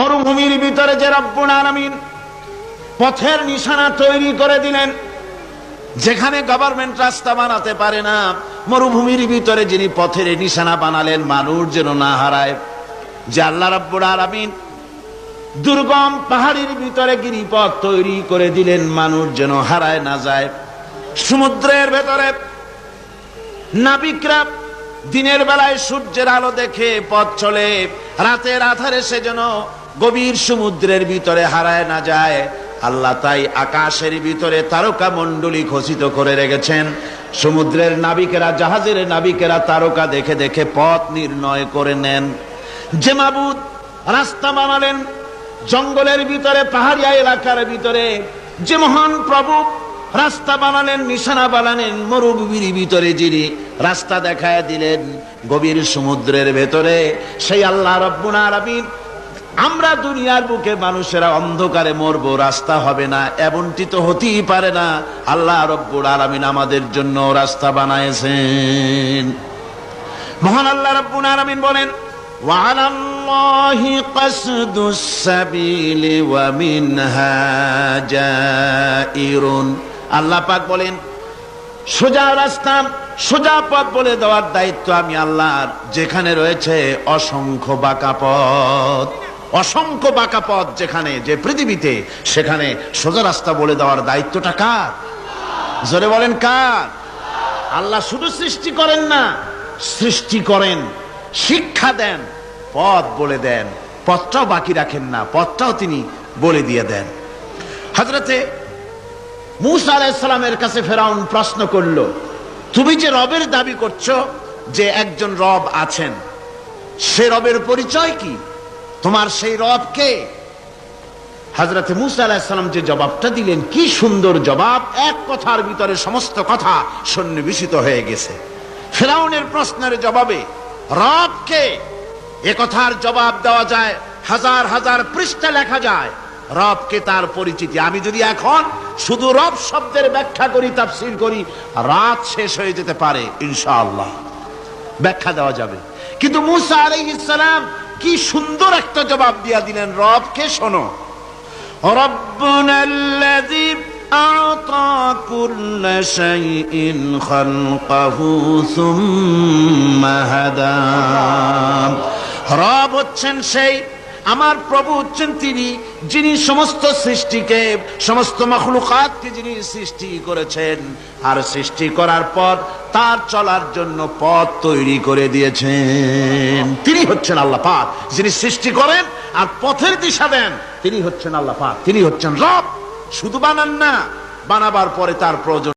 মরুভূমির ভিতরে যে রব্বুল আলামিন পথের নিশানা তৈরি করে দিলেন, যেখানে গভর্নমেন্ট রাস্তা বানাতে পারে না, মরুভূমির ভিতরে যিনি পথের নিশানা বানালেন মানুষ যেন না হারায়, যে আল্লাহ রাব্বুল আলামিন দুর্গম পাহাড়ের ভিতরে গিরিপথ তৈরি করে দিলেন মানুষ যেন হারায় না যায়। সমুদ্রের ভেতরে নাবিকরা দিনের বেলায় সূর্যের আলো দেখে পথ চলে, রাতের আধারে সে যেন গভীর সমুদ্রের ভিতরে হারায় না যায়। আল্লাহ তাই আকাশের ভিতরে তারকা মণ্ডলী খচিত করে রেখেছেন। সমুদ্রের নাবিকেরা, জাহাজের নাবিকেরা তারকা দেখে দেখে পথ নির্ণয় করে নেন। যে মাবুদ রাস্তা বানালেন জঙ্গলের ভিতরে, পাহাড়িয়া এলাকার ভিতরে, যে মহান প্রভু রাস্তা বানালেন, নিশানা বানালেন মরুভূমির ভিতরে, যিনি রাস্তা দেখায় দিলেন গভীর সমুদ্রের ভেতরে, সেই আল্লাহ রাব্বুল আলামিন আমরা দুনিয়ার বুকে মানুষেরা অন্ধকারে মরবো, রাস্তা হবে না, এমনটি তো হতেই পারে না। আল্লাহ রাব্বুল আলামিন আমাদের জন্য রাস্তা বানাইছেন। মহান আল্লাহ রাব্বুল আলামিন বলেন, وعلى الله قصد السبيل ومنها جائر। আল্লাহ পাক বলেন সোজা রাস্তা, সোজা পথ বলে দেওয়ার দায়িত্ব আমি আল্লাহর। যেখানে রয়েছে অসংখ্য বাঁকা পথ, অসংখ্য বাঁকা পথ যেখানে, যে পৃথিবীতে, সেখানে সোজা রাস্তা বলে দেওয়ার দায়িত্বটা কার? জোরে বলেন কার? আল্লাহ শুধু সৃষ্টি করেন না, সৃষ্টি করেন, শিক্ষা দেন, পথ বলে দেন, পথটাও বাকি রাখেন না, পথটাও তিনি বলে দিয়ে দেন। হযরতে মূসা আলাইহিস সালামের কাছে ফেরাউন প্রশ্ন করলো, তুমি যে রবের দাবি করছো, যে একজন রব আছেন, সে রবের পরিচয় কি? তোমার সেই রব কে? হযরতে মূসা আলাইহিস সালাম যে জবাবটা দিলেন, কি সুন্দর জবাব! এক কথার ভিতরে সমস্ত কথা সন্নিবেশিত হয়ে গেছে। ফেরাউনের প্রশ্নের জবাবে রব কে, এ কথার জবাব দেওয়া যায়, হাজার হাজার পৃষ্ঠা লেখা যায়। রবকে, তার পরিচিতি। আমি যদি এখন শুধু রব শব্দের ব্যাখ্যা করি, তাফসীর করি, রাত শেষ হয়ে যেতে পারে, ইনশাআল্লাহ ব্যাখ্যা দেওয়া যাবে। কিন্তু মূসা আলাইহিস সালাম কি সুন্দর একটা জবাব দিয়া দিলেন রবকে। শোনো, রব্বুনাল্লাযী আ'তা কুল্লা শাইইন খালকাহু সুম্মা হাদা। রব হচ্ছেন সেই, আমার প্রভু হচ্ছেন তিনি, যিনি সমস্ত সৃষ্টিকে, সমস্ত মাখলুকাতকে যিনি সৃষ্টি করেছেন, আর সৃষ্টি করার পর তার চলার জন্য পথ তৈরি করে দিয়েছেন। তিনি হচ্ছেন আল্লাহ পাক, যিনি সৃষ্টি করেন আর পথের দিশা দেন। তিনি হচ্ছেন আল্লাহ পাক, তিনি হচ্ছেন রব। শুধু বানান না, বানাবার পরে তার প্রয়োজন